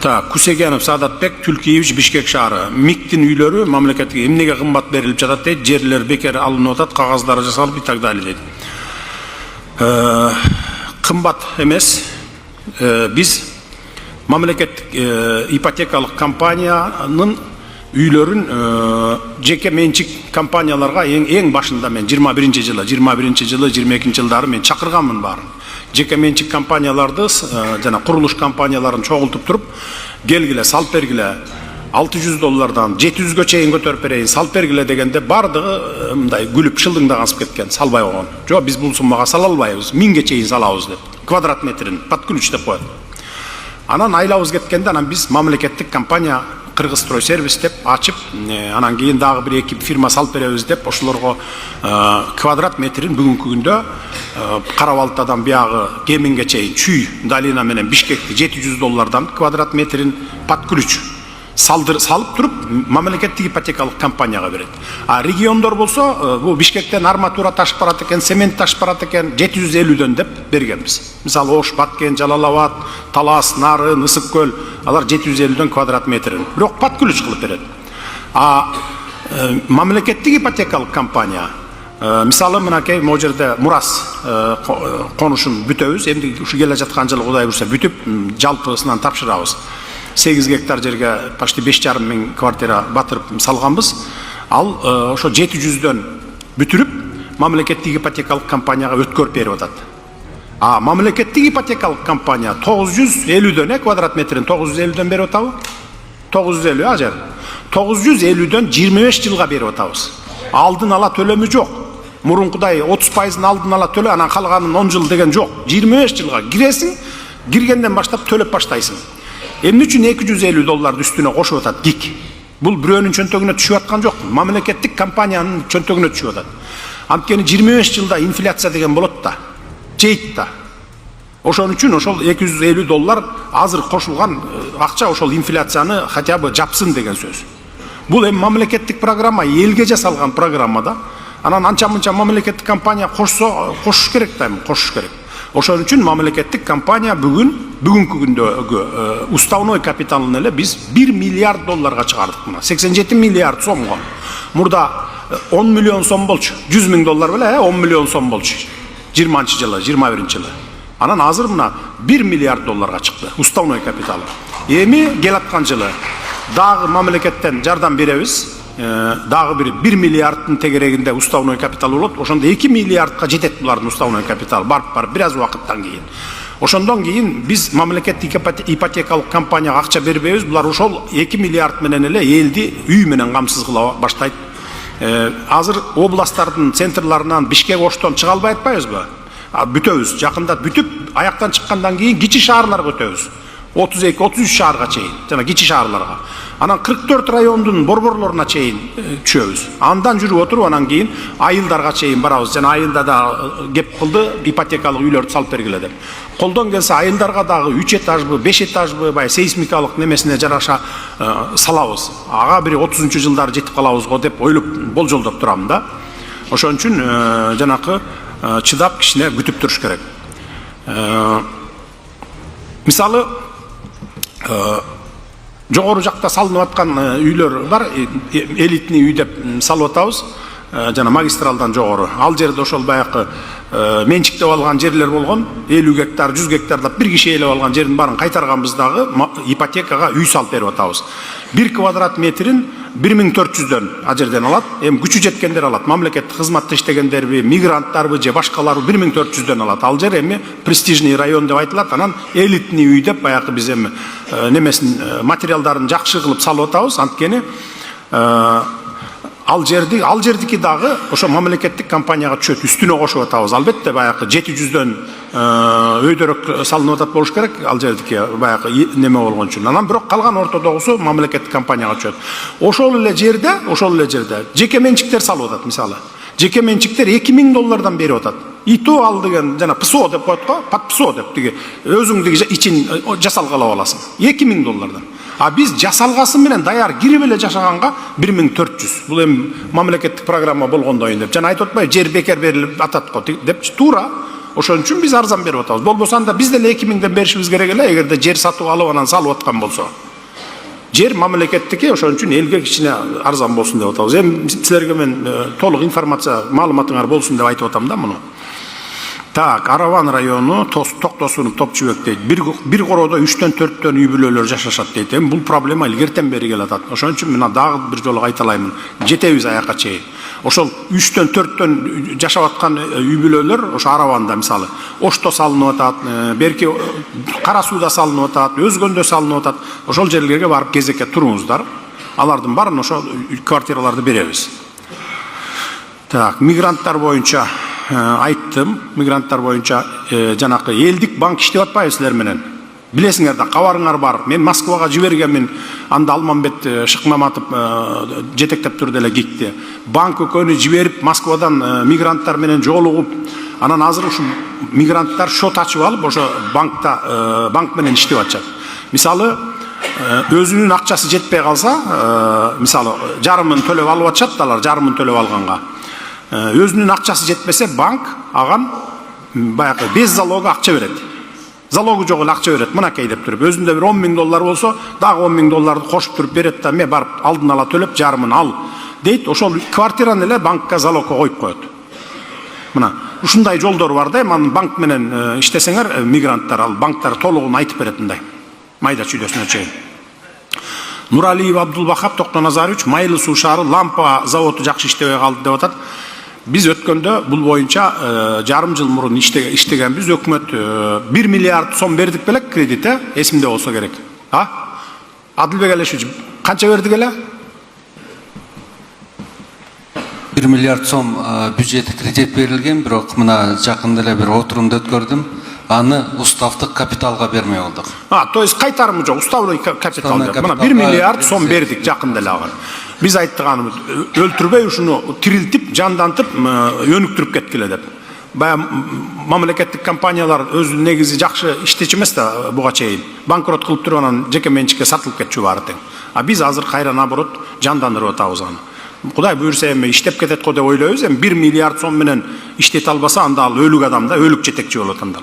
Кусегенов Саадатбек, Түлкиевич, Бишкек шаары. МИКтин үйлөрү мамлекетке эмнеге кымбат берилип жатат дейт, жерлер бекер алынып атат, кагаздары жасалып и так далее дейт. Кымбат эмес. Биз мамлекеттик ипотекалык компаниянын үйлөрүн жеке менчик компанияларга эң башында мен 21 жылы, 22 жылдары мен чакырганмын барын. Жеке менчик компанияларды жана курулуш компанияларын чогултуп туруп, келгиле, салып бергиле, $600 700-гө чейин көтөрүп берейин, салып бергиле дегенде бардыгы мындай күлүп шылдыңдагансып кеткен, салбай койгон. Жок, биз бул суммага сала албайбыз, 1000ге чейин салабыз деп. Квадрат метрин под ключ деп коет. Анан айлабыз кеткенде анан биз мамлекеттик компания Кыргызстройсервис деп ачып, анан кийин дагы бир эки фирма салып беребиз деп, ошолорго квадрат метрин бүгүнкү күндө Карабалтадан биягы Кеминге чейин Чүй долина менен Бишкекти $700 квадрат метрин под ключ салып туруп мамлекеттик ипотекалык компанияга берет. А региондор болсо, бул Бишкектен арматура ташып барат экен, цемент ташып барат экен, 750дөн деп бергенбиз. Мисалы Ош, Баткен, Жалал-Абад, Талас, Нарын, Ысык көл, алар 750дөн квадрат метрин. Бирок под ключ кылып берет. А мамлекеттик ипотекалык компания, мисалы мынакей могу жерде Мурас конушун бүтөбүз, эмди ушу келе жаткан жылы Кудай буйрса бүтүп, жалпысынан тапшырабыз. 8 гектар жерге почти 5,5 миң квартира батырып салганбыз. Ал ошо 700дөн бүтүрүп мамлекеттик ипотекалык компанияга өткөрүп берип атат. А мамлекеттик ипотекалык компания 950дөн квадрат метрин 950дөн берип атабы? 950 ажар. 950дөн 25 жылга берип атабыз. Алдын ала төлөмү жок. Мурункудай 30%-ын алдын ала төлө, анан калганын 10 жыл деген жок. 25 жылга киресиң, киргенден баштап төлөп баштайсың. Эмне үчүн $250 үстүнө кошуп атат ГИК? Бул бирөөнүн чөнтөгүнө түшүп аткан жок. Мамлекеттик компаниянын чөнтөгүнө түшүп атат. Анткени 25 жылда инфляция деген болот да. Жейт да. Ошон үчүн ошол $250 азыр кошулган акча ошол инфляцияны хотя бы жапсын деген сөз. Бул эми мамлекеттик программа, элге жасалган программа да. Анан анча-мынча мамлекеттик компания кошуш керек да, кошуш керек. Ошон үчүн мамлекеттик компания бүгүнкү күндөгү уставной капиталын эле биз $1 миллиард чыгардык мына. 87 миллиард сомго. Мурда 10 миллион сом болчу. $100 миң беле, 10 миллион сом болчу. 20-жылы, 21-жылы. Анан азыр мына $1 миллиард чыкты уставной капиталы. Эми келаткан жылы дагы мамлекеттен жардам беребиз. Дагы бир 1 миллиарддын тегерегинде уставной капитал болот. Ошондо 2 миллиардка жетет булардын уставной капиталы. Барып бир аз убакыттан кийин. Ошондон кийин биз мамлекеттик ипотекалык компанияга акча бербейбиз. Булар ошол 2 миллиард менен эле элди үй менен камсыз кыла баштайт. Азыр областтардын центрларынан Бишкек, Оштон чыга албай атпайбызбы? Бүтөбүз. Жакында бүтүп, аяктан чыккандан кийин кичи шаарларга өтөбүз. 32-33 шаарга чейин, жана кичи шаарларга. Анан 44 райондун борборлоруна чейин түшөбүз. Андан жүрүп отуруп, анан кийин айылдарга чейин барабыз. Жана айылда да кеп кылды ипотекалык үйлөрдү салып бергиле деп. Колдон келсе айылдарга дагы 3 этажбы, 5 этажбы бай сейсмикалык немесине жараша салабыз. Ага бир 30-жылдары жетип калабыз го деп ойлоп болжолдоп турам да. Ошон үчүн жанакы чыдап кичине күтүп туруш керек. Мисалы жогору жакта салынып аткан үйлөр бар, элитный үй деп салып атабыз, жана магистралдан жогору. Ал жерде ошол баякы менчиктеп алган жерлер болгон, 50 гектар, 100 гектарлап бир киши ээлеп алган жердин баарын кайтарганбыз дагы ипотекага үй салып берип атабыз. 1 квадрат метрин 1400дөн а жерден алат. Эми күчү жеткендер алат. Мамлекеттик кызматта иштегендерби, мигранттарбы же башкалары 1400дөн алат. Ал жер эми престижный район деп айтылат. Анан элитный үй деп баякы биз эми немесин материалдарын жакшы кылып салып атабыз. Анткени ал жердики дагы ошо мамлекеттик компанияга түшөт, үстүнө кошуп атабыз. Албетте баякы 700дөн өйдөрөк салынып атат болуш керек, ал жердики баякы неме болгон үчүн. Анан бирок калган ортодогусу мамлекеттик компанияга түшөт. Ошол эле жерде жеке менчиктер салып атат, мисалы. Жеке менчиктер $2 миң берип атат. ИТО ал деген жана ПСО деп коет го, под ПСО деп тиги өзүңдү ичин жасалгалап аласың. $2 миң. А биз жасалгасы менен даяр кирип эле жашаганга 1400. Бул эми мамлекеттик программа болгондойн деп. Жана айтып атпайбы, жер бекер берилип атат го деп. Туура. Ошон үчүн биз арзан берип атабыз. Болбосо анда биз деле 2000ден беришибиз керек эле, эгерде жер сатып алып анан салып аткан болсо. Жер мамлекеттики, ошон үчүн элге кичине арзан болсун деп атабыз. Эми силерге мен толук информация, маалыматыңар болсун деп айтып атам да муну. Так, Араван району, Токтосунуп, Топчубек дейт. Бир короодо 3-төн 4төн үй бүлөлөр жашашат дейт. Эми бул проблема илгертен бери келатат. Ошон үчүн мен дагы бир жолу кайталаймын. Жетебиз аякка чейин. Ошол 3-төн 4төн жашап аткан үй бүлөлөр ошо Араванда мисалы Ошто салынып атат, берки Кара сууда салынып атат, өзгөндө салынып атат. Ошол жерлерге барып кезекке туруңуздар. Алардын баарын ошо квартираларды беребиз. Так, мигранттар боюнча айттым, мигранттар боюнча жанакы элдик банк иштеп атпайбы силер менен? Билесиңер да, кабарыңар бар. Мен Москвага жибергенмин, анда Алмамбет Шыкмаматов жетектеп турду эле ГИКти. Банк өкөнү жиберип, Москвадан мигранттар менен жолугуп, анан азыр ушу мигранттар шот ачып алып, ошо банк менен иштеп атышат. Мисалы, өзүнүн акчасы жетпей калса, мисалы, жарымын төлөп алып атышат, алар жарымын төлөп алганга. Өзүнүн акчасы жетпесе, банк аган баягы без залога акча берет. Залогу жок эле акча берет. Мынакей деп туруп, өзүндө бир 10 000 доллар болсо, дагы 10 000 долларды кошуп туруп берет да, ме барып алдын ала төлөп жарымын ал дейт. Ошол квартираны эле банкка залогко коюп коет. Мына ушундай жолдор бар да, эми банк менен иштесеңер, мигранттар ал банктар толугун айтып берет мындай. Майда чүйдөсүнө чейин. Нуралиев Абдулбахап Токтоназарович, Майлы суу шаары лампа заводу жакшы иштебей калды деп атат. Biz өткөндө бул боюнча жарым жыл мурун иштегенбиз, өкмөт 1 миллиард сом бердик белек кредит, эсимде болсо керек. Адылбек Алешевич, канча бердик эле? 1 миллиард сом бюджет кредит берилген, бирок мына жакында эле бир отурумду өткөрдүм. Аны уставдык капиталга бермей болдук. То есть кайтарымы жок, уставный капитал. Мына 1 миллиард сом бердик жакында эле ага. Biz ayttıganımız öldürбөй ушуну тирилтип, жандантып, өнүктүрүп кеткиле деп. Бая мамлекеттик компаниялар өзү негизи жакшы иштечү эмес да буга чейин. Банкрот кылып туруп анан жеке менчикке сатылып кетчү баары тең. Биз азыр кайра наоборот жандандырып атабыз аны. Кудай буйрса эми иштеп кетет го деп ойлойбуз. Эми 1 миллиард сом менен иштете албаса анда ал өлүк адам да, өлүк жетекчи болот анда.